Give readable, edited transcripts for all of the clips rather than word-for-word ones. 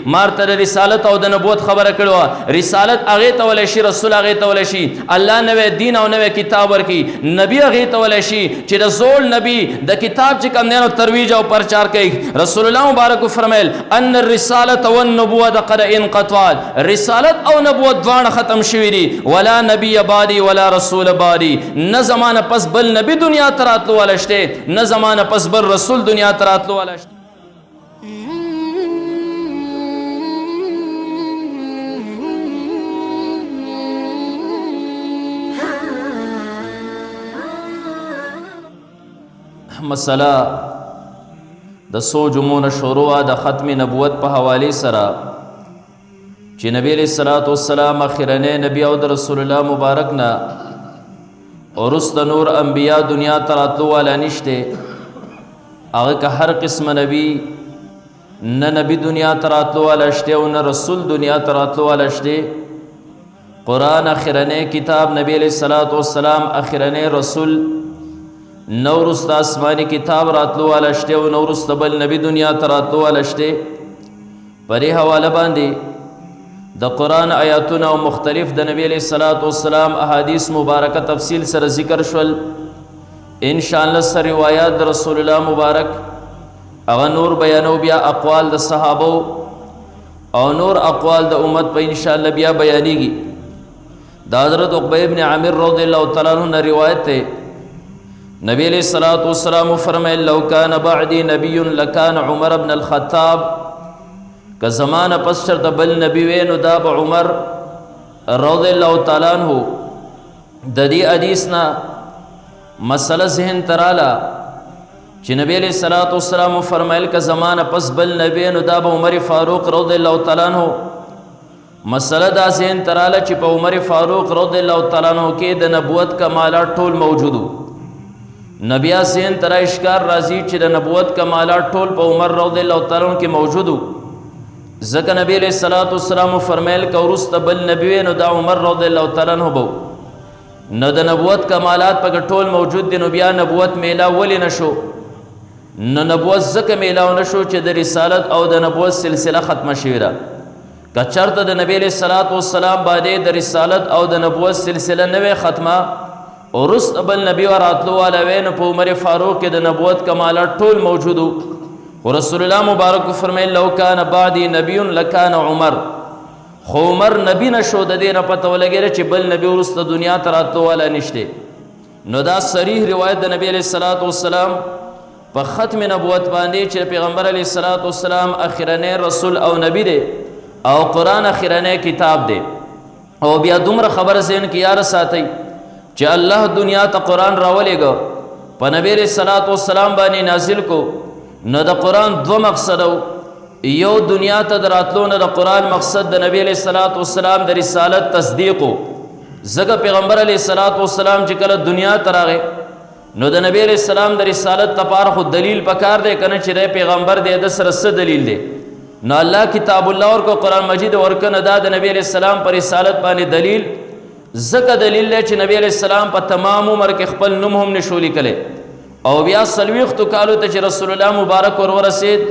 مارته د رسالت او د نبوت خبره کړو رسالت هغه ته ولې شي رسول هغه ته ولې شي الله نوې دین او نوې کتاب ورکی نبی هغه ته ولې شي چې رسول نبی د کتاب چې کوم نه ترویج او پرچار کوي رسول الله مبارک فرمایل ان الرساله والنبوه قد انقطعت رسالت او نبوت دوان ختم شوی دي ولا نبی بعدی ولا رسول بعدی نه زمانه پس بل نبی دنیا تراتلو ولشته نه زمانه پس بل رسول دنیا تراتلو ولشته مسله د سو جمعون شروع د ختم نبوت په حواله سره چې نبی علیہ الصلوۃ والسلام اخرنه نبی او د رسول الله مبارک نه اورست نور انبیاء دنیا تراتلو والا نشته هغه که هر قسم نبی نه نبی دنیا تراتلو والا شته او نه رسول دنیا تراتلو والا شته قرآن اخرنه کتاب نبی علیہ الصلوۃ والسلام اخرنه رسول نورست آسمانی کتاب راتلو والا شته او نورست بل نبی دنیا تراتلو والا شته پرې حواله باندې د قرآن آیاتونه او مختلف د نبی علیہ الصلوۃ والسلام احادیث مبارکه تفصیل سره ذکر شول ان شاء الله سره روایت د رسول الله مبارک هغه نور بیانو بیا اقوال د صحابه او نور اقوال د امت په ان شاء الله بیا بیانېږي د حضرت عقبہ ابن عامر رضی الله تعالی عنہ روایت ته نبی علیہ الصلوۃ والسلام فرمائے لو کان بعدی نبی لکان عمر بن الخطاب که زمانہ پس چرته بل نبی وې نو دا به عمر رضی الله تعالی عنہ د دې حدیث نه مسله ذهن تراله چې نبی علیہ الصلوۃ والسلام فرمایل که زمانہ پس بل نبی نو دا به عمر فاروق رضی الله تعالی عنہ مسله دا ذهن تراله چې په عمر فاروق رضی الله تعالی عنہ کې د نبوت کمالات ټول موجودو نبی حسین ترا اشکار راضی چې د نبوت کمالات ټول په عمر رضی الله تعالی عنہ کې موجودو ځکه نبی علیہ الصلوۃ والسلام فرمایل که ورسته بل نبی نو دا عمر رضی الله تعالی عنہ بو نو د نبوت کمالات په ټول موجود دي نو بیا نبوت میلا ولی نشو نو نبوت ځکه میلا نشو چې د رسالت او د نبوت سلسله ختمه شوی را که چرته د نبی علیہ الصلوۃ والسلام باندې د رسالت او د نبوت سلسله نه ختمه ورست بل نبی وراتلو والا وین په عمر فاروق کې د نبوت کمالات ټول موجودو ورسول الله مبارک فرمایي لو کان بعدی نبی لکان عمر خو عمر نبی نشو د دې نه پته ولګی چې بل نبی ورست دنیا تراتلو والا نشته نو دا صریح روایت د نبی علیہ الصلوۃ والسلام په ختم نبوت باندې چې پیغمبر علیہ الصلوۃ والسلام اخرنه رسول او نبی دی او قرآن اخرنه کتاب دی او بیا دومره خبر زین کې یار ساتي چې الله دنیا ته قرآن راولېږه په نبی علیہ الصلوۃ والسلام باندې نازل کو نو د قرآن دو مقصد یو دنیا ته دراتلو نه د قرآن مقصد د نبی علیہ الصلوۃ والسلام د رسالت تصدیق زګه پیغمبر علیہ الصلوۃ والسلام چې کله دنیا ته راغی نو د نبی علیہ السلام د رسالت لپاره خو دلیل پکار دی کنه چې پیغمبر دی د سره څه دلیل دی نو الله کتاب الله ورکو قرآن مجید ورکنه دا د نبی علیہ السلام پر رسالت باندې دلیل زکه دلیل دی چې نبی علیہ السلام په تمام عمر کې خپل نوم هم نشو لیکلی او بیا څلوېښتو کالو ته چې رسول الله مبارک ورسید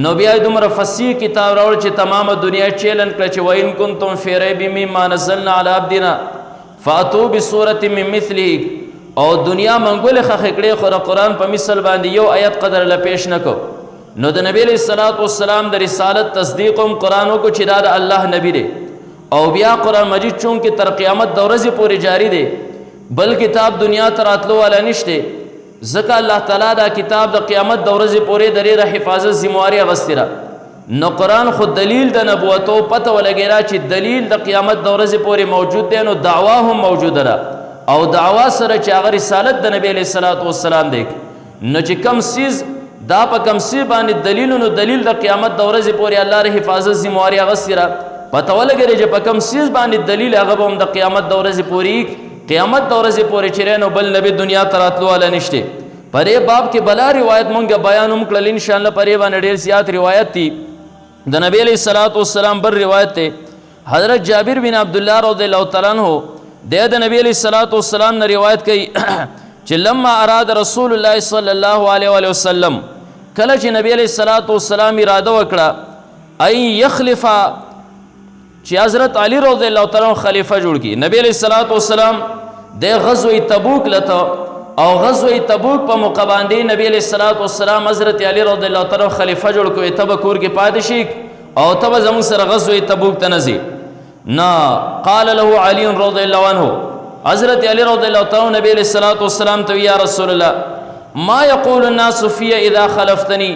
نو بیا دومره فصیح کتاب راوړ چې تمامه دنیا چیلن کړه چې وإن کنتم فی ریب مما نزلنا علی عبدنا فاتوا بسورة من مثله او دنیا منګولې خښې کړې خو د قرآن په مثل باندې یو آیت قدر له پیش نه کو نو د نبی علیہ الصلوۃ والسلام د رسالت تصدیق هم قرآنو کو چې دا د الله نبی دی او بیا قرآن مجید چون کې تر قیامت د ورځې پورې جاری دی بل کتاب دنیا ته راتلو والا نشته ځکه الله تعالی دا کتاب د قیامت د ورځې پورې د ډېره حفاظت ذمہواري اخیستې ده نو قرآن خو دلیل د نبوت او پته ولګی را چې دلیل د قیامت د ورځې پورې موجود دی نو دعوا هم موجوده ده او دعوا سره چې هغه رسالت د نبی علیہ الصلوۃ والسلام دی نو چې کم سیز دا په کم سی باندې دلیل نو دلیل د قیامت د ورځې پورې الله ر حفاظت ذمہواري اخیستې ده پته ولګی چې په کم سیز باندې دلیل هغه هم د قیامت د ورځې پورې قیامت د ورځې پورې چې نو بل نبی دنیا ته راتلو والا نشته پرې باب کې بلا روایت مونږه بیان هم کړل ان شاء الله پرې باندې ډېر زیات روایت دي د نبی علیہ الصلوۃ والسلام بر روایت ته حضرت جابر بن عبد الله رضی الله تعالی عنہ د نبی علیہ الصلوۃ والسلام نے روایت کوي چې لما اراد رسول الله صلی الله علیه و وسلم کله چې نبی علیہ الصلوۃ والسلام اراده وکړه ان یخلف چې حضرت علی رضی الله تعالی عنہ خلیفہ جوړ کی. نبی علیہ الصلوۃ والسلام د غزوه تبوک لته او غزوه تبوک په موقع باندې نبی علیہ الصلوۃ والسلام حضرت علی رضی الله تعالی عنہ خلیفہ جوړ کوي تب کور کې پادشي او تب زمون سره غزوه تبوک ته نزي نا. قال له علی رضی الله عنه حضرت علی رضی الله تعالی عنہ نبی علیہ الصلوۃ والسلام ته یا رسول الله ما یقول الناس فی اذا خلفتنی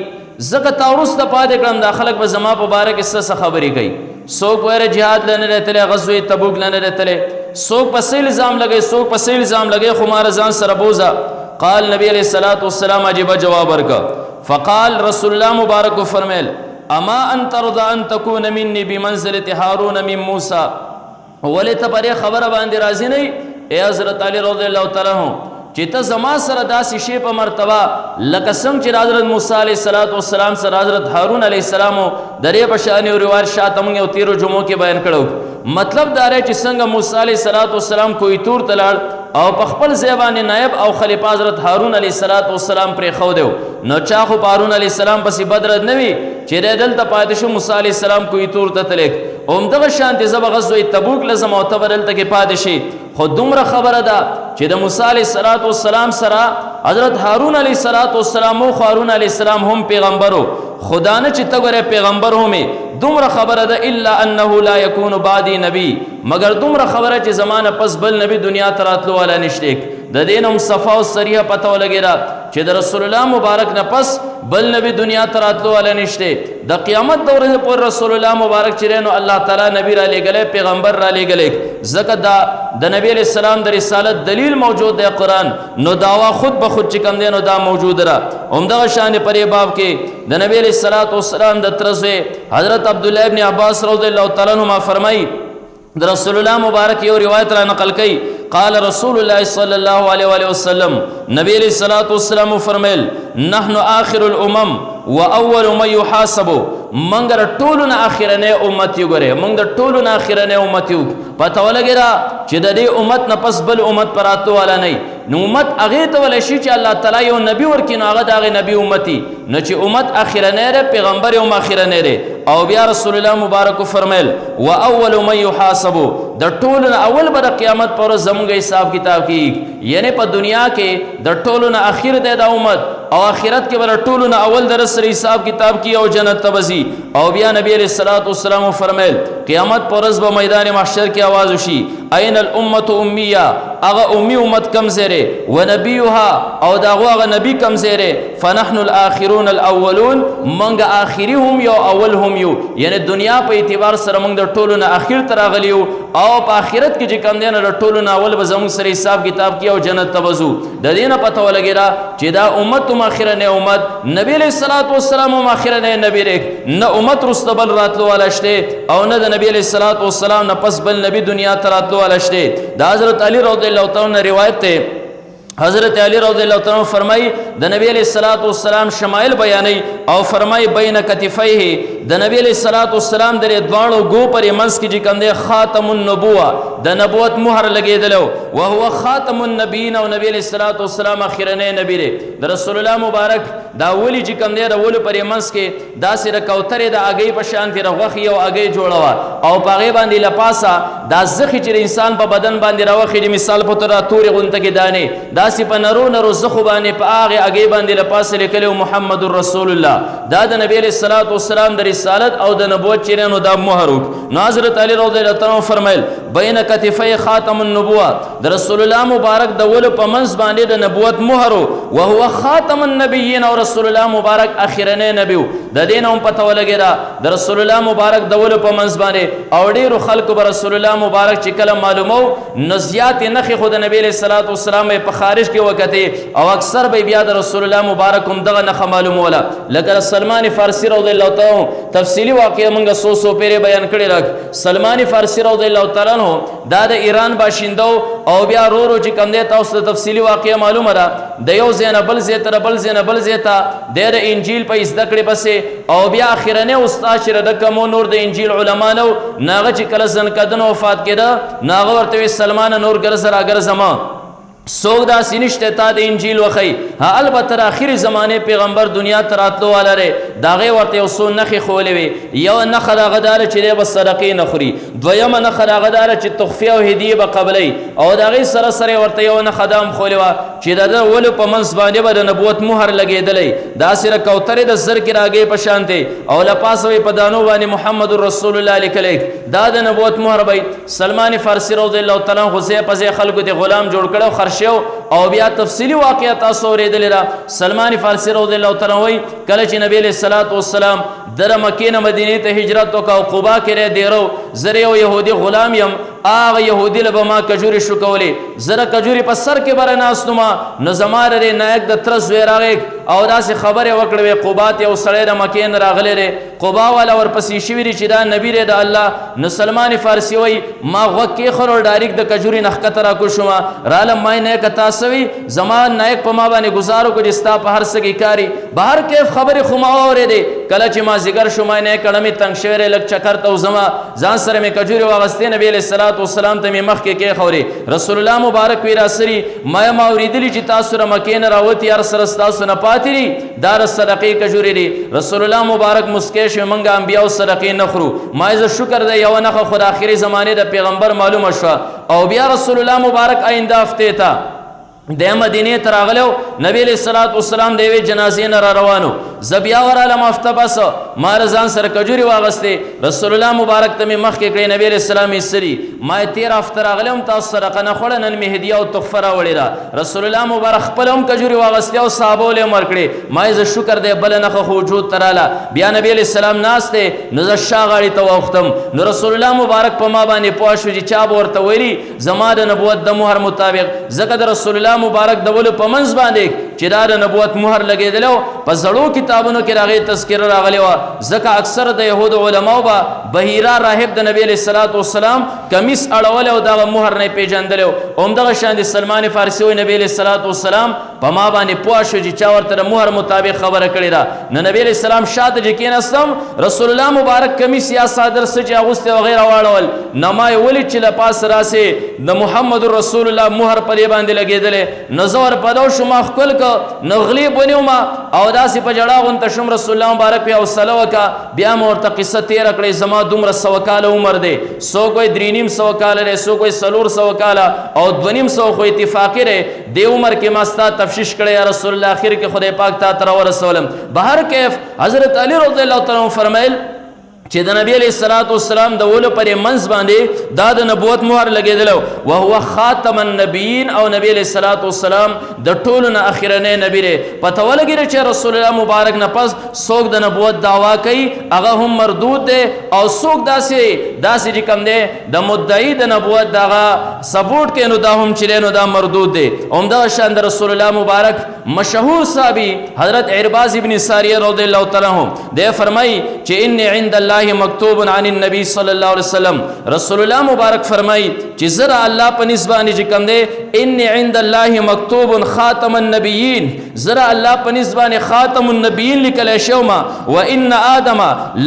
زکه تاورس ته پاتې کړم دا خلک به زما په باره کې څه خبرې کوي. څوک وایي جهاد لنه راتلې غزوه تبوک لنه راتلې څوک په سیل الزام لګي څوک په سیل الزام لګي خو مار ځان سره بوزا. قال نبی علیہ الصلوۃ والسلام عجیب جواب ورکا. فقال رسول الله مبارک فرمایل اما ان ترضى ان تكون مني بمنزله هارون من موسى ولې ته پرې خبره باندې راضی نه ای حضرت علی رضی الله تعالی عنہ چې ته زما سره داسې شی په مرتبه لکه څنګه چې حضرت موسی علیه السلام سره حضرت هارون علیه السلام درې په شان او روایت شاته موږ یو 13 جمعو کې بیان کړو. مطلب دا دی چې څنګه موسی علیه السلام کوی تور تلاړ او په خپل ځای نائب او خلیفہ حضرت هارون علیه السلام پرې خو دیو نو چا خو هارون علیه السلام پسې بدرد نه وي چې دلته پاتې شو موسی علیه السلام کوی تور ته تلک همدغه شانتې زه به غزوه تبوک لزم او ته به دلته کې پاتې شي. خو دومره خبره ده چې د موسی علیه السلام سره حضرت هارون علیه السلام او هارون علیه السلام هم پیغمبرو خدا نه چې ته ګوره پیغمبر هم دومره خبره ده الا انه لا يكون بعدي نبی مگر دومره خبره چې زمانه پس بل نبی دنیا ته راتلو والا نشته. د دینم صفا او صریحه پته ولګیرا چې د رسول الله مبارک نه پس بل نبی دنیا ته راتلو والا نشته. د قیامت دورې پر رسول الله مبارک چې نو الله تعالی نبی را لېګلې پیغمبر را لېګلې زکه دا د نبی علیہ السلام د رسالت دلیل موجود دی قرآن نو داوا خود به خود چې کوم دی نو دا موجود را. همدغه شان پرې باب کې د نبی علیہ السلام د طرزه حضرت عبد الله ابن عباس رضی الله تعالی عنہما فرمایي د رسول الله مبارک یو روایت را نقل کړي. قال رسول الله صلی الله علیه وسلم نبی علیہ السلام فرمایل نحن آخر الامم واول من يحاسب منګر ټولونه اخرنه امت یو ګره منګ د ټولونه اخرنه امت یو پته ولګرا چې د دې امت نه پس بل امت پراتو والا نه نو امت هغه ته ول شي چې الله تعالی یو نبی ورکینو هغه دغه نبی امتی نو چې امت اخرنه ر پیغمبر یو اخرنه ر او بیا رسول الله مبارک فرمایل واول من يحاسب د ټولونه اول به د قیامت پر زموږ حساب کتاب کی یعنی په دنیا کې د ټولونه اخر د امت او آخرت کې بر ټولونه اول در سره حساب کتاب کی او جنت تبزی. او بیا نبی علیہ السلام فرمایل قیامت پر ورځ به میدان محشر کې आवाज وشي اين الامه اميه اغه امي امت کم زره و نبيها او داغه اغه نبی کم زره فنحن الاخرون الاولون منګ اخری هم یو اول هم یو یعنی دنیا په اعتبار سره موږ د ټولو نه اخر تر غلیو او په آخرت کې چې کم دین د ټولو نه اول به زموږ سره حساب کتاب کی او جنت تبزو. د دینه پته ولګیرا چې دا امت ماخره نه امت نبی علیہ السلام ماخره نه نبی رک نه امت رستبل راتلو والا شته او نه د نبی علیہ السلام نه پس بل نبی دنیا ته راتلو والا شته. د حضرت علی رضی الله تعالی عنہ روایت ته حضرت علی رضی الله تعالی عنہ فرمای د نبی علیہ السلام شمائل بیانای او فرمای بین کتفیه د نبی علیہ السلام درې دوانو گو پر منس کی چې کنده خاتم النبوه د نبوت مهر لګیدلو او هو خاتم النبیین او نبی علیہ السلام اخرنه نبی ری د رسول الله مبارک دا ولی چې کنده د ول پر منس کې داسې د کوتره د اگې په شان دی رغخي او اگې جوړوا او پاغه باندې لپاسا دا زخی چې انسان په بدن باندې راوخي د مثال په تر توري غونته کې دانه داسې په نرو زخو باندې په هغه اگې باندې لپاسه لیکلو محمد رسول الله دا د نبی علیہ السلام د رسالت او د نبوت چیرنو دا مهر نو حضرت علی رضی الله تعالی فرمایل بین کتفی خاتم النبوه د رسول الله مبارک د ول په منځ باندې د نبوت مهر او هو خاتم النبیین او رسول الله مبارک اخرنه نبی د دین هم پته ولګیرا د رسول الله مبارک د ول په منځ باندې او ډیرو خلکو بر رسول الله مبارک چې کله معلومو نزیات نخ خود نبی علیہ السلام په خارج کې وکته او اکثر به بیا د رسول الله مبارک هم دغه نخ معلومه ولا لکه سلمان فارسی رضی الله تعالی تفصیلی واقعه موږ سو پیره بیان کړی راک. سلمان فارسی رضی الله تعالی عنہ دا د ایران باشندو او بیا رو چې کوم دی تاسو ته تفصیلی واقعه معلومه ده د یو زینبل زیتر بل زینبل زیتا د انجیل په زده کړې پسې او بیا اخرنه استاد شره د کوم نور د انجیل علما نو ناغه چې کله ځن کدن وفات کړه ناغه ورته سلمان نور ګرځرا ګرځما څوک داسې نشته تا د انجیل وښیي البته تر اخري زمانې پیغمبر دنیا ته راتلو والا دی د هغې ورته یو څو نښې ښولې وې یو نښه د هغه دا ده چې دی به صدقې نه خوري دویمه نښه د هغه دا ده چې تحفې او هدیې به قبلوي او د هغې سره سره یې ورته یو نښه دا هم ښولې وه چې د ده ولو په منځ باندې به د نبوت مهر لګېدلی داسې د کوترې د زرکې راګۍ په شان دی او له پاسه به یې په دانو باندې محمد رسول الله لیکلی دا د نبوت مهر به سلمان فارسي رضی الله تعالی عنه ځای په ځای خلکو ته غلام جوړ کړی او خرشو او بیا تفصیلی واقعه تاسو اورېدلې ده سلمان فارسي رضی الله تعالی عنه وایي کله چې نبی علیه الصلاة والسلام در مکې نه مدینې ته هجرت وکړه او قبا کې دی دیرو زه یو یهودي غلام یم هغه یهودي له به ما کجورې شو کولې زه د کجورې په سر کې بره ناست وم نو زما رې نایک د تره زوی راغی او داسې خبرې وکړې وې قبا ته یو سړی د مکې نه راغلی دی قبا والا ورپسې شوي دي چې دا نبي دی د الله نو سلمان فارسي وایي ما غوږ کېښود او ډایرکټ د کجورې نه ښکته راکوز شوم رالم ما نیکه تا څه وي زما نایک په ما باندې ګزار وکړو چې ستا په هر څه کې کاري بهر کیف خبرې خو ما واورېدې کله چې مازدیګر شو ما نیک کړه مې تنګ شوی دی لږ چکر ته وځمه ځان سره مې کجورې واغستې نبي علیه الصلاة والسلام ته مې مخکې کېښورې رسول الله مبارک وی راسري ما یم اورېدلي چې تاسو له مکې نه راوتي هر سره ستاسو نه پاتې دي دا د صدقې کجورې دي رسول الله مبارک مسکی شو موږ انبیاو صدقې نه خورو ما زه شکر دی یوه نښه خو د آخري زمانې د پیغمبر معلومه شوه او بیا رسول الله مبارک آینده هفتې ته د مدینې ته راغلی نبی علیه الصلاة والسلام د یوې جنازې نه را روانو زه بیا ورغلم هفته پس ما له ځان سره کجورې واغستې رسول الله مبارک ته مې مخکې کړې نبی علیه السلام یې څه دي ما یې تېره هفته راغلی هم تاسو صدقه نه خوړه نن مې هدیه او تحفه راوړې ده رسول الله مبارک خپله هم کجورې واغستې او صحابو له هم ورکړې ما یې زه شکر دی بله نښه خو وجود ته راله بیا نبی علیه السلام ناست دی نو زه شا غاړې ته واوښتم نو رسول الله مبارک په ما باندې پوه شو چې چا به ورته ویلي زما د نبوت د مهر مطابق ځکه د رسول الله مبارک د ولو په منځ باندې چې دا د نبوت مهر لګېدلی و په زړو کتابونو کې د هغې تذکره راغلې وه ځکه اکثر د یهودو علماو به بحیرا راهب د نبي علیه الصلاة والسلام کمیس اړولی او دغه مهر نه یې پېژندلی و همدغه شان د سلمان فارسي وایي نبي علیه الصلاة والسلام په ما باندې پوه شو چې چا ورته د مهر مطابق خبره کړې ده نو نبي علیه السلام شاته چې کېناستم رسول الله مبارک کمیس یا صادر څه چې اغوستی وغیره واړول نو ما یې ولید چې له پاسه راسې د محمد رسول الله مهر په دې باندې لګېدلی نو زه ورپدو شوم ما ښکل که نو غلیب ونیوم او داسې په ژړا غونته شوم رسول الله مبارک پې حوصله وکړه بیا مې ورته قصه تېره کړې زما دومره 100 کاله عمر دی څوک وایي 3.5 کاله دی څوک وایي 400 کاله او 2.5 خو اتفاقي دی دې عمر کې ما ستا تفتیش کړی یا رسول الله اخر کې خدای پاک تا ته راورسولم بهر کیف حضرت علی رضی الله تعالی عنه فرمایل چې د نبی علیه الصلاة والسلام د ولو پرې منځ باندې دا د نبوت مهر لګېدلی وهو خاتم النبیین او نبی علیه الصلاة والسلام د ټولو نه اخرنی نبي دی پته ولګېده چې رسول الله مبارک نه پس څوک د نبوت دعوا کوي هغه هم مردود دی او څوک داسې چې کوم دی د مدعي د نبوت دغه سپورټ کوي نو دا هم چې دی نو دا مردود دی همدغه شان د رسول الله مبارک مشهور صحابي حضرت عرباز ابن ساریه رضی الله تعالی عنه دی فرمایي چې ان عند الله مکتوب عن النبي صلی الله علیه وسلم رسول الله مبارک فرمایي چې زه الله په نسبت چې کوم دی ان عند الله مکتوب خاتم النبیین زه الله په نسبت خاتم النبیین لیکلی شوم وان آدم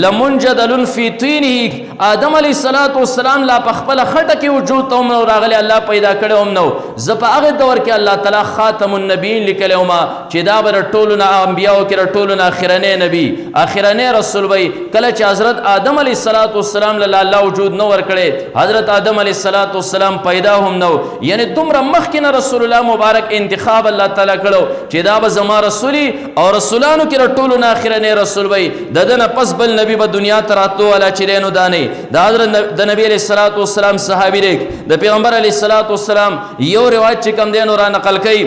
لمنجدل فی طینه آدم علیه الصلاة والسلام لا په خپله خټه کې وجود ته هم نو راغلی الله پیدا کړی هم نو زه په هغه دور کې الله تعالی خاتم النبیین لیکلی وم چې دا به د ټولو نه انبیاو کې د ټولو نه اخرنی نبي اخرنی رسول وی کله چې حضرت آدم علیه الصلاة والسلام له الله وجود نو ورکړی حضرت آدم علیه الصلاة والسلام پیدا هم نو یعنی دومره مخکې نه رسول الله مبارک انتخاب الله تعالی کړو چې دا به زما رسولي او رسولانو کې د ټولو نه اخرنی رسول وی د ده نه پس بل نبي به دنیا ته راتلو والا چې دی نو دا نه د حضرت د نبي علیه الصلاة والسلام صحابي دی د پیغمبر علیه الصلاة والسلام یو روایت چې کوم دی نو را نقل کوي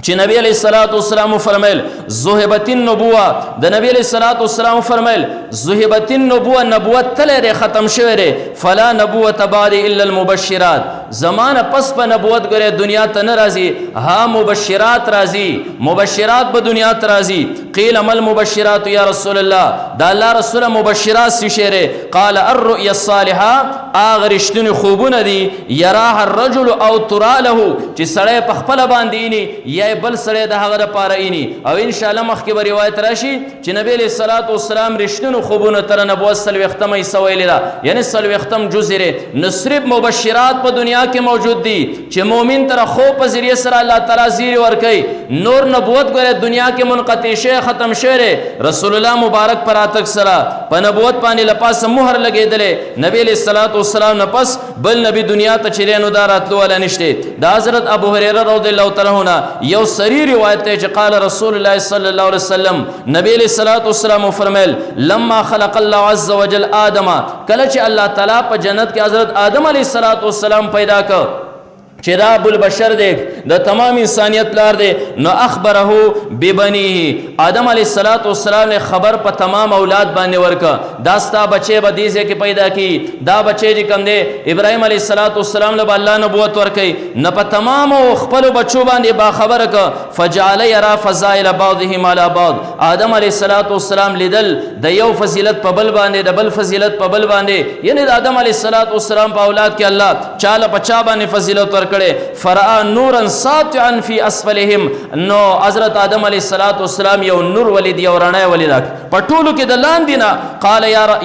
چې نبی علیه الصلاة والسلام فرمایل ذهبت النبوه د نبی علیه الصلاة والسلام فرمایل ذهبت النبوه نبوت تللی دی ختم شوی دی فلا نبوت بعد الا المبشرات زمانه پس په نبوت ګورې دنیا ته نه راځي ها مبشرات راځي مبشرات به دنیا ته راځي قیل ما المبشرات یا رسول الله دا الله رسول مبشرات څه شی دی قال الرؤیا الصالحه هغه رښتونې خوبونه دي یراها الرجل او ترا له چې سړی په خپله باندې ایني یا بل سړی د هغه دپاره ایني او انشاءالله مخکې به روایت راشي چې نبی علیه الصلاة والسلام رښتونو خوبونو تر نبوت 40 حصه ویلې ده یعنې 40 جز یې نو صرف مبشرات په دنیا دنیا کې موجود دي چې مؤمن تر خو په ذریعہ سره الله تعالی زیر ورکي. نور نبوت ګره دنیا کې منقطع شي ختم شوی. رسول الله مبارک پر اتک سره په نبوت باندې لپاس مهر لګیدلې. نبی علیہ الصلوۃ والسلام نه پس بل نبی دنیا ته چیرې نو داراتلو ولا نشته. دا حضرت ابو هريره رضی الله تعالی عنہ یو سری روایت ته چې قال رسول الله صلی الله علیه وسلم نبی علیہ الصلوۃ والسلام فرمایل لما خلق الله عز وجل آدم کله چې الله تعالی په جنت کې حضرت آدم علیہ الصلوۃ والسلام پیدا کړ چې دا ابو البشر دی د تمام انسانیت پلار دی نو اخبره ببنیه آدم علیہ الصلوۃ والسلام نے خبر په تمام اولاد باندې ورکا دا ستا بچي به دیزه کې پیدا کی دا بچي چې کوم دی ابراهیم علیہ الصلوۃ والسلام له الله نبوت ورکي نه په تمام خپل بچو باندې با خبر ک فجعل يرى فضائل بعضهم على بعض. آدم علیہ الصلوۃ والسلام لیدل د یو فضیلت په بل باندې د بل فضیلت په بل باندې یعنی د آدم علیہ الصلوۃ والسلام په اولاد کې الله چاله پچا باندې فضیلت ورکړي. فرآ نورا ساطعا فی اسفلهم نو حضرت آدم علیہ الصلوۃ والسلام یو نور ولید یو رڼا ولید په ټولو کې د لاندې نه قال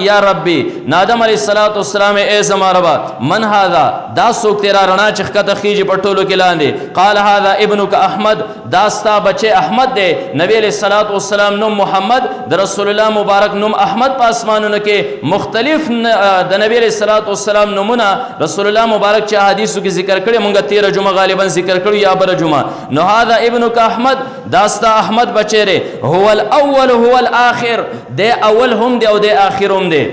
یا ربی آدم علیہ الصلوۃ والسلام ای زما ربا من هذا دا څوک تیرا رڼا چې ښکته خیږي په ټولو کې لاندې. قال هذا ابنک احمد دا ستا بچی احمد دی. نبی علیہ الصلوۃ والسلام نوم محمد د رسول الله مبارک نوم احمد په اسمانونو کې مختلف د نبی علیہ الصلوۃ والسلام نومونه رسول الله مبارک چې حدیثو کې ذکر کړي مونږ 13 جمعه غالبا ذکر کړو یا بل جمعه. نو هذا ابنک احمد داستا احمد بچره هو الاول هو الاخر د اول هم دی او د اخر هم دی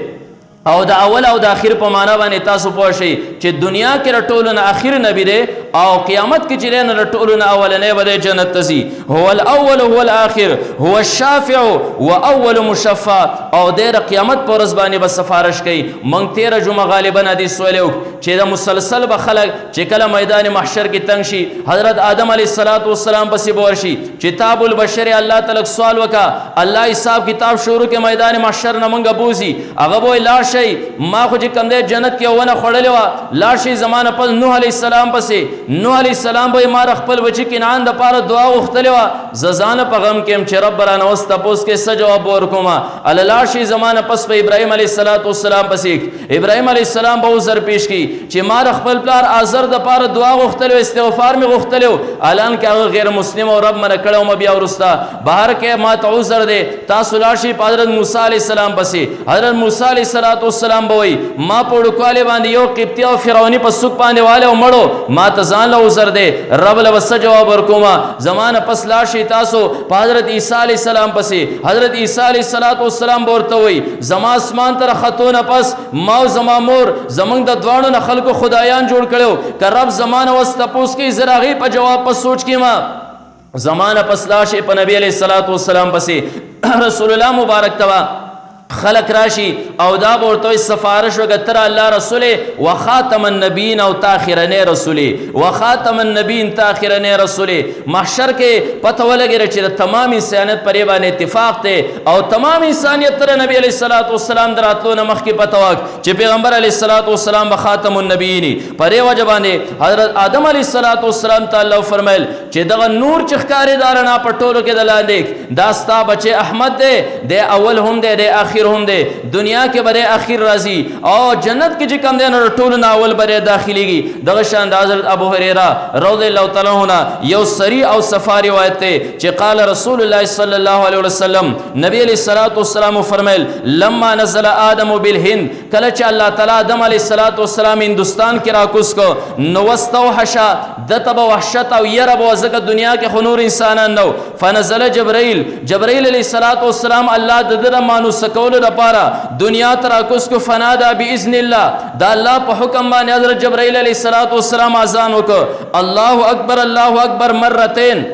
او د اول او د اخر په معنا باندې تاسو پوه شئ چې دنیا کې رټولونه اخر نبی دی او قیامت کې چې نه رټولونه اولنې بده جنت تزي. هو الاول هو الاخر هو الشافع واول مشفع او د قیامت پر ورځ باندې به سفارش کوي. مونږ 13 جمعه غالبا حدیث ویلو چې د مسلسل به خلک چې کله میدان محشر کې تنگ شي حضرت آدم علیہ الصلوۃ والسلام پسې ورشي چې تاب البشر الله تعالی سوال وکا الله حساب کتاب شروع کې میدان محشر نه مونږ بوزي هغه وای لا ما خو چې کوم دی جنت کې ونه خړلې وا لا شي زمانه پس نوح علیہ السلام پسې نوح علیہ السلام به ما خپل بچی کنعان د پاره دعا وختلې وا ززان په غم کې چې رب را نوست پوس کې څه جواب ورکوما ال لا شي زمانه پس په ابراهیم علیہ الصلوۃ والسلام پسې ابراهیم علیہ السلام به عذر پیش کی چې ما خپل پلار آزر د پاره دعا وختلې استغفار می وختلې الان کې هغه غیر مسلم او رب من کړه او بیا ورستا بهر کې ما ته عذر دی تاسو لا شي حضرت موسی علیہ السلام پسې حضرت موسی علیہ الصلوۃ والسلام بوي ما پړو کواله باندې یو قبطی او فرعونی په سوق باندې والے او مړو ما ته ځان له عذر دی رب له وس جواب ورکوما زمانه پس لا شي تاسو حضرت عیسی علیہ السلام پسې حضرت عیسی علیہ الصلوۃ والسلام ورته وي زما اسمان تر خطونه پس ما زما مور زمنګ د دوانو نه خلکو خدایان جوړ کړو ک رب زمانه وس تپوس کی زراغي په جواب په سوچ کې ما زمانه پس لا شي په نبی علیہ الصلوۃ والسلام پسې رسول الله مبارک توا خلق راشي او دا ورته سفارش وکتر الله رسول و خاتم النبیین او تاخرنه رسول و خاتم النبیین تاخرنه رسول محشر کې پته ولګی چې تمام انسانیت پرې باندې اتفاق ته او تمام انسانیت تر نبی علیہ الصلوۃ والسلام دراتلو نه مخ کې پته واک چې پیغمبر علیہ الصلوۃ والسلام به خاتم النبیین پرې وجبانه حضرت آدم علیہ الصلوۃ والسلام تعالی فرمایل چې دغه نور چخکاری دارنا پټولو کې دلاندې داستا بچي احمد دی د اول هم دی د اخر هم دی دنیا کې بره اخر راځي او جنت کې چې کم دی نو ټول ناول بره داخليږي دغه شان د حضرت ابو هريره رضی الله تعالی عنہ یو سری او سفاری روایت ته چې قال رسول الله صلی الله علیه وسلم نبی علیہ الصلوۃ والسلام فرمایل لما نزل آدم بالهند کله چې الله تعالی آدم علیہ الصلوۃ والسلام هندستان کې راکوس کو نو واستوحشا دتب وحشت او يرب وزګه دنیا کې خنور انسانان نو فنزل جبرائیل علیہ الصلوۃ والسلام الله د دره مانو سکول لپاره دنیا تر کوس کو فنادا باذن الله دا الله په حکم باندې حضرت جبرائیل علیہ الصلوۃ والسلام اذان وکړه الله اکبر مرتين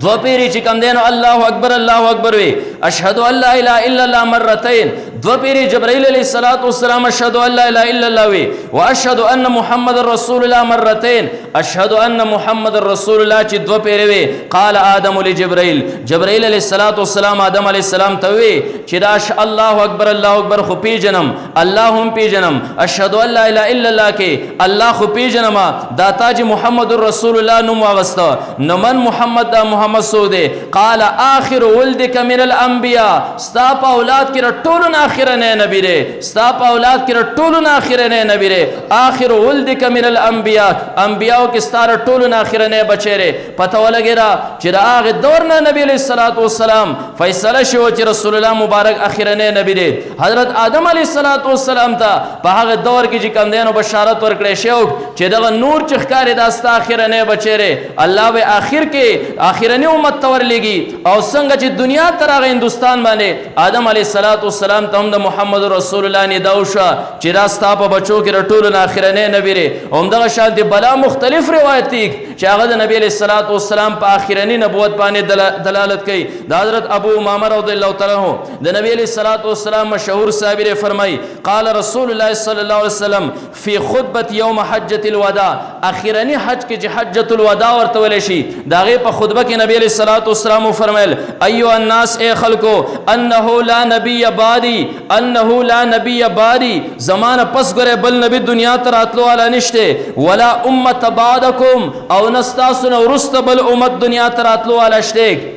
دو پیری چې کم دینو الله اکبر وی اشهد ان لا اله الا الله مرتين دو پیری جبرائیل علیہ الصلوۃ والسلام اشهد ان لا اله الا الله وی واشهد ان محمد رسول الله مرتين اشهد ان محمد رسول الله چې دو پیری وی قال آدم لجبرائیل جبرائیل علیہ الصلوۃ والسلام آدم علیہ السلام ته وی چې دا الله اکبر خو پی جنم الله هم پی جنم اشهد ان لا اله الا الله کې الله خو پی جنم دا تاج محمد رسول الله نو واغسته نو من محمد محمد سوده قال آخر ولدك من الأنبياء الانبیاء ستا په اولاد کې ټولو نه اخرنی نبی دی ستا په اولاد کې ټولو نه اخرنی نبی دی آخر ولدک من الانبیاء انبیاو کې ستا ټولو نه اخرنی بچی دی پته ولګېده چې د هغې دور نه نبی علیه الصلاة والسلام فیصله شوه چې رسول الله مبارک اخرنی نبی دی حضرت آدم علیه الصلاة والسلام ته په هغه دور کې چې کوم دی نو بشارت ورکړی شوی چې دغه نور چې ښکاري دا ستا اخرنی بچی دی الله به آخر کې آخرنی امت ته ورلیږي او څنګه چې دنیا ته راغی هندوستان باندې آدم علیه الصلاة والسلام ته هم د محمد رسول الله ندا وشوه چې دا ستا په بچو کې د ټولو نه اخرنی نبی دی همدغه شانتې بلا مختلف روایت دي چې هغه د نبی علیه الصلاة والسلام په آخرنی نبوت باندې دلالت کوي د حضرت ابو امامه رضی الله تعالی عنه د نبی علیه الصلاة والسلام مشهور صحابي فرمایي قال رسول الله صلی الله علیه وسلم فی خطبه یوم حجة الوداع اخرنی حج کې چې حجة الوداع ورته ویلی شي د هغې په خطبه کې نبی علیه الصلاة والسلام وفرمیل ایها الناس ای خلکو انه لا نبی بعدی انه لا نبی بعدی زمانه پس ګورئ بل نبی دنیا ته راتلو والا نشته ولا امت بعدکم او نه ستاسو نه وروسته بل امت دنیا ته راتلو والا شته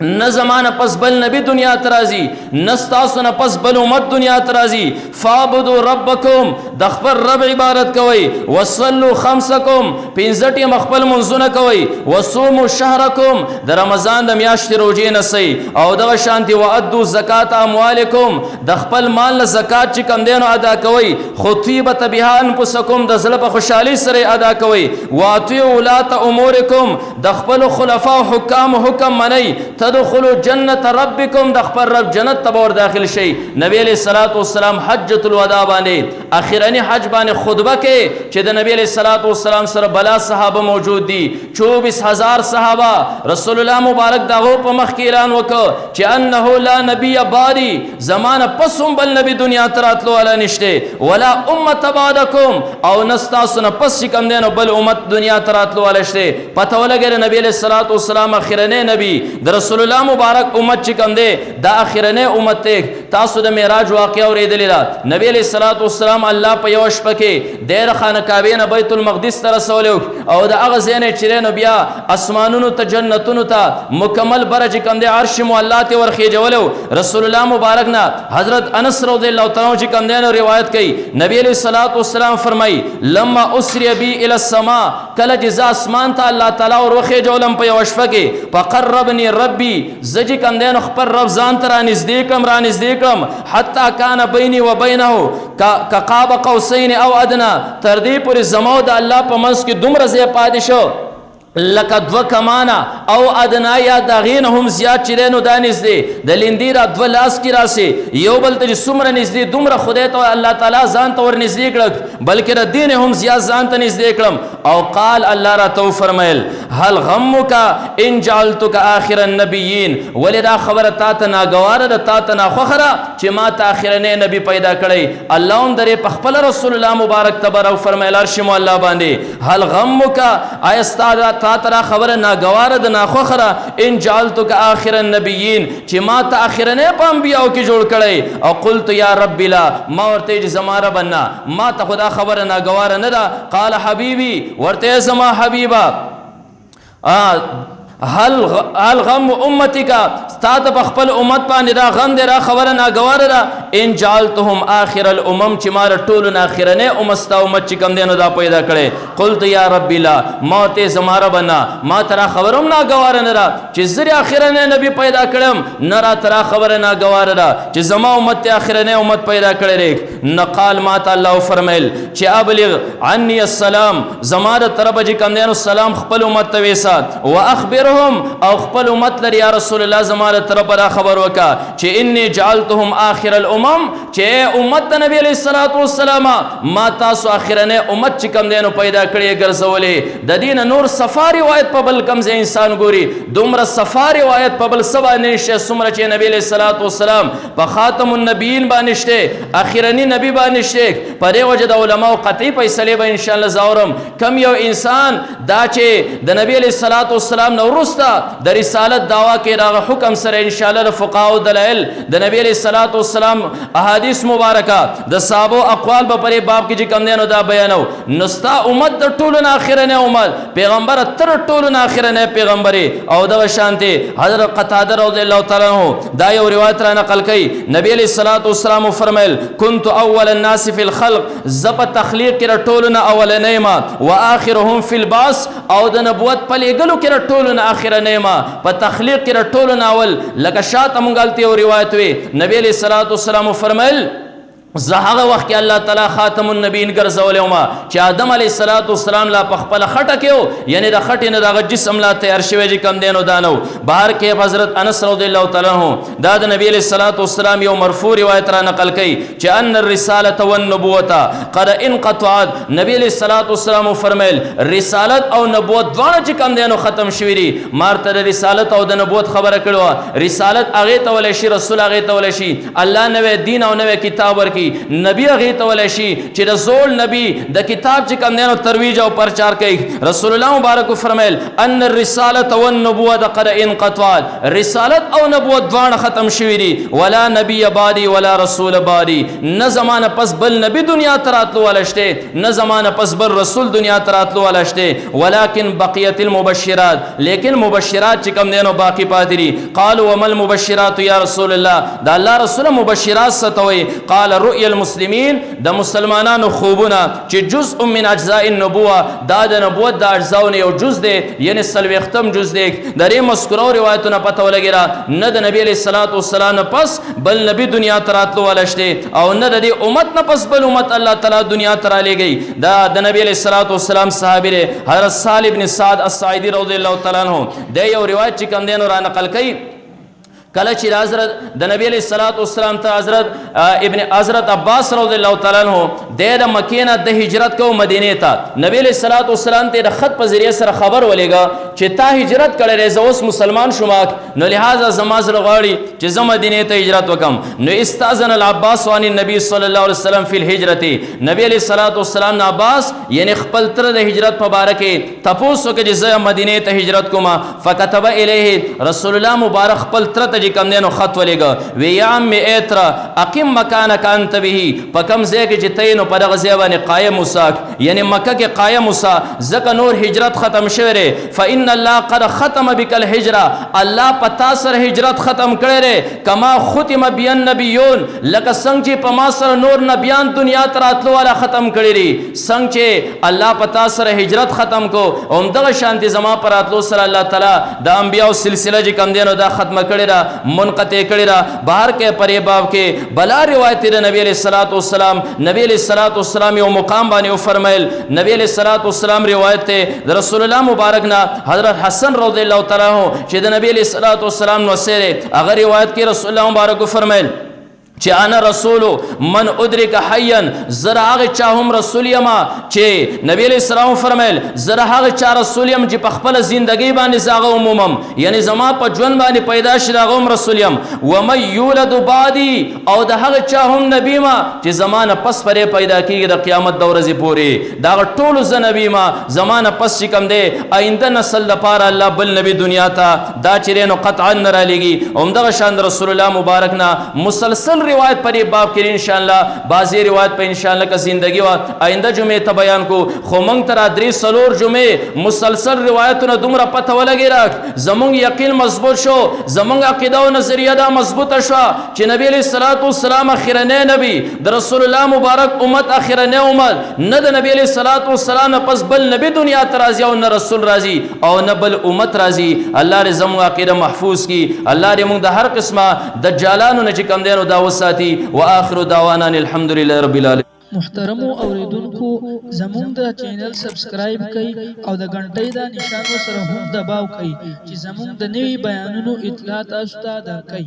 نه زمانه پس بل نبی دنیا ته راځي نه ستاسو نه پس بل امت دنیا ته راځي فاعبدوا ربکم د خپل رب عبادت کوئ وصلوا خمسکم پنځه ټیمه خپل منځونه کوئ وصوموا شهرکم د رمضان د میاشتې روژې نیسئ او دغه شانتې وادوا زکات اموالکم د خپل مال نه زکات چې کوم دی نو ادا کوئ خو طیبت بها انفسکم د زړه په خوشحالۍ سره ادا کوئ واطیعوا ولاة امورکم د خپلو خلفاو حکامو حکم منئ تدخلوا جنت ربکم د خپل رب جنت ته به داخل شئ نبی علیه الصلاة والسلام حجة الوداع باندې اخرنی حج باندې خطبه کې چې د نبی علیه الصلاة والسلام سره بلا صحابه موجود دي 24,000 صحابه رسول الله مبارک د هغو په مخ کې اعلان وکړ چې انه لا نبی بعدی زمانه پس هم بل نبی دنیا ته راتلو والا نشته ولا امت بعدکم او نه ستاسو نه پس چې کوم دی نو بل امت دنیا ته راتلو والا شته پته ولګېده نبی علیه الصلاة والسلام اخرنی نبی د رسول الله مبارک امت چې کوم دی دا اخرنی امت دی تاسو د معراج واقعه اورېدلې ده نبی علیه الصلاة والسلام الله په یوه شپه کې د خانه کعبې نه بیت المقدس ته رسولی او د هغه ځای نه چې دی نو بیا اسمانونو ته جنتونو ته مکمل بره چې کوم دی عرش معلا ته ورخېجولی رسول الله مبارک نه حضرت انس رضی الله تعالی عنه چې کوم دی نو روایت کوي نبی علیه الصلاة والسلام فرمایي لما اسری بی الی السما کله چې زه اسمان ته الله تعالی ورخېجولم په یوه شپه کې فقربني ربي زه چې کوم دی نو خپل رب ځان ته رانږدې کړم حتی کان بیني و بینه کقاب قوسین او ادنا تر دې پورې زما د الله په منځ کې دومره ځای پاتې شو لکه دوه کمانه او ادنا یا د هغې نه هم زیات چې دی نو دا نږدې د لیندې را دوه لاس کې راسي یو بل ته چې څومره نږدې دومره خدای ته الله تعالی ځان ته ور نږدې کړک بلکې د دې نه هم زیات ځان ته نږدې کړم او قال الله راته وفرمیل هل غمک ان جعلتک آخر النبیین ولې دا خبره تا ته ناګواره ده تا ته ناخوښه ده چې ما ته آخرنی نبی پیدا کړی الله هم درې په خپله رسول الله مبارک ته به راوفرمیل عرش الله باندې هل غمک آیا ستا تا ته را خبره ناګواره ده ناخوښه ده ان جعلتک آخر النبیین چې ما ته آخرنی په انبیاو کې جوړ کړی او قلت یا رب لا ما ورته چې زما ربه نه ما ته خو دا خبره ناګواره نه ده قال حبیبي ورته زما حبیبه هل غم امتی کا ستا ته په خپل امت باندې دا غم دی را خبره ناګواره ده ان جعلتهم آخر الامم چې ما له ټولو نه اخرنی امت ستا امت چې کوم دی نو دا پیدا کړی قلت یا ربي لا ما ته زما ربه نه ما ته را خبره هم ناګواره نه ده چې زه اخرنی نبی پیدا کړم نه راته را خبره ناګواره ده چې زما امت ته اخرنی امت پیدا کړی دی نه قال ما ته الله وفرمیل چې ابلغ عني السلام زما د طرفه چې کوم دی نو سلام خپل امت ته ویسات واخبر او خپل امت لري یا رسول الله زماره طرف را خبر وکا چې انی جعلتهم آخر الامم چې امت نبی علیہ الصلوۃ والسلام ما تاسو اخرنه امت چې کم دینو پیدا کړی ګرځولې د دین نور صفا روایت په بل کم ځای انسان ګوري دومره صفا روایت په بل سبا نشه سمره چې نبی علیہ الصلوۃ والسلام په خاتم النبیین باندې شته اخرنی نبی باندې شته په دې وجه د علماء قطعی فیصله به ان شاء الله زاورم کم یو انسان دا چې د نبی علیہ الصلوۃ والسلام نور وروسته د رسالت دعوا کې راغه حکم سره ان شاء الله د فقهاو دلایل د نبی علیہ الصلوۃ والسلام احادیث مبارکه د صحابه اقوال په پرې باب کې چې کوم دینو دا بیانو نستا امت د ټولو نه اخرنه امت پیغمبر تر ټولو نه اخرنه پیغمبري او د شانته حضرت قتاده رضی الله تعالی عنہ دا یو روایت را نقل کړي نبی علیہ الصلوۃ والسلام فرمایل كنت اول الناس في الخلق زب تخلیق کې ټولو نه اولنې ما واخرهم في الباس او د نبوت په لګلو کې ټولو نه اخرنه ما په تخلیق کې ټولو نه اول لکه شاته مونږ غلطي او روایت وي نبی علیہ الصلوۃ والسلام فرمایل زه هغه وخت کې الله تعالی خاتم النبیین ګرځولې ما چې آدم علیه السلام لا په خپل خټه کې یعنی د خټې نه دغه جسم لا تیار شوی چې کم دینو دانو بهر کې حضرت انس رضی الله تعالی عنہ دا د نبی علیه السلام یو مرفوع روایت را نقل کړي چې ان الرساله والنبوه قد انقطعت نبی علیه السلام فرمایل رسالت او نبوت دواړه چې کم دینو ختم شوی دي مارته د رسالت او د نبوت خبره کړو رسالت هغه ته ولې شي رسول هغه ته ولې شي الله نوې دین او نوې کتاب ورکی نبی هغه ته ولې شي چې رسول نبی د کتاب چې کوم دینو ترویج او پرچار کوي رسول الله مبارک فرمایل ان الرساله والنبوه قد انقطعت رسالت او نبوت دواړه ختم شوی دي ولا نبی بعدی ولا رسول بعدی نه زمانه پس بل نبی دنیا تراتلو ولشته نه زمانه پس بل رسول دنیا تراتلو ولشته ولكن بقیت المبشرات لیکن مبشرات چې کوم دینو باقی پاتې دي قالوا وما المبشرات یا رسول الله دا الله رسول مبشرات ستوي قال رؤيا المسلمین د مسلمانانو خوبونه چې جزء من اجزاء النبوه دا د نبوت د اجزاونه یو جز دی یعنی سلوختم جز دی د ری مذکورو روایتونو پته ولګیرا نه د نبی علیہ الصلوۃ والسلام پس بل نبی دنیا تراتلو ولشته او نه د امت نه پس بل امت الله تعالی دنیا ترا لګی دا د نبی علیہ الصلوۃ والسلام صحابی حضرت سالم بن سعد الساعدی رضی الله تعالی عنہ د یو روایت چې کوم دینو را نقل کړي کله چې حضرت د نبی علیہ الصلوۃ والسلام ته حضرت عباس رضی الله تعالی عنہ د مکې نه د هجرت کو مدینه ته نبی علیہ الصلوۃ والسلام ته د خط په ذریعہ سره خبر ولېګا چې تا هجرت کړې زه اوس مسلمان شوم نو لہذا زما زړه غواړي چې زه مدینه ته هجرت وکم نو استاذن العباس عن النبي صلی الله علیه وسلم فی الهجرت نبی علیہ الصلوۃ والسلام نه عباس یعنی خپل تر د هجرت په باره کې تاسو کې چې زه مدینه ته هجرت کوم فكتب الیه رسول الله مبارک خپل تر کم دینو خط ولېګا وی یا ام اترا اقم مکانک انت به پکم زه کې چې تینو پر غزه باندې قائم وساک یعنی مکه کې قائم وسا زکه نور هجرت ختم شوه فإن الله قد ختم بك الهجره الله پتا سره هجرت ختم کړي کما ختم بیان نبیون لکه څنګه چې په ما سره نور نبیان دنیا تراتلو والا ختم کړي دي څنګه چې الله پتا سره هجرت ختم کو هم دغه شانتي زما پر اتلو سره الله تعالی د انبیاء سلسله چې کم دینو دا ختم کړي را منقطع کړي را بهر کې پرې باب کې بلا روایت د نبی علیہ الصلوۃ والسلام نبی علیہ الصلوۃ والسلام یو مقام باندې فرمایل نبی علیہ الصلوۃ والسلام روایت ته رسول الله مبارک نا حضرت حسن رضی الله تعالی عنہ چې د نبی علیہ الصلوۃ والسلام نو سره هغه روایت کې رسول الله مبارک فرمایل چې انا رسول من ادرک حیا زرا هغه چا هم رسول یما چې نبی علیہ السلام فرمایل زرا هغه چا رسول یم چې په خپل ژوندۍ باندې زاغه عمومم یعنی زما په ژوند باندې پیدا شې هغه هم رسول یم و من یولد بعدی او د هغه چا هم نبی ما چې زمانه پس پرې پیدا کیږي د قیامت د ورځې پورې دا ټول ز نبی ما زمانه پس چې کم دی آینده نسل د پاره الله بل نبی دنیا ته دا چیرې نو قطعا نه را لګي هم دغه شان رسول الله مبارک نا مسلسل روایت پر باب کې ان شاء الله بعضی روایت په ان شاء الله کا زندگی وا آئنده جمعه ته بیان کو خو مونږ تر درې سلور جمعه مسلسل روایتونه دومره پته ولګی راک زمونږ یقین مضبوط شو زمونږ عقیده او نظریه دا مضبوطه شو چې نبی علیہ الصلوۃ والسلام اخرنه نبی د رسول الله مبارک امت اخرنه امت نه د نبی علیہ الصلوۃ والسلام پس بل نبی دنیا ته راځي او نه رسول راځي او نه بل امت راځي الله دې زموږ عقیده محفوظ کی الله دې موږ د هر قسمه دجالانو نه چې کم دینو دا وساتي واخر دعوانا الحمدلله رب العالمین محترم اوریدونکو زموږ د چینل سبسکرایب کړئ او د غنټۍ د نشان سره هم دباو کړئ چې زموږ د نوي بیانونو اطلاع تاسو ته درکړي.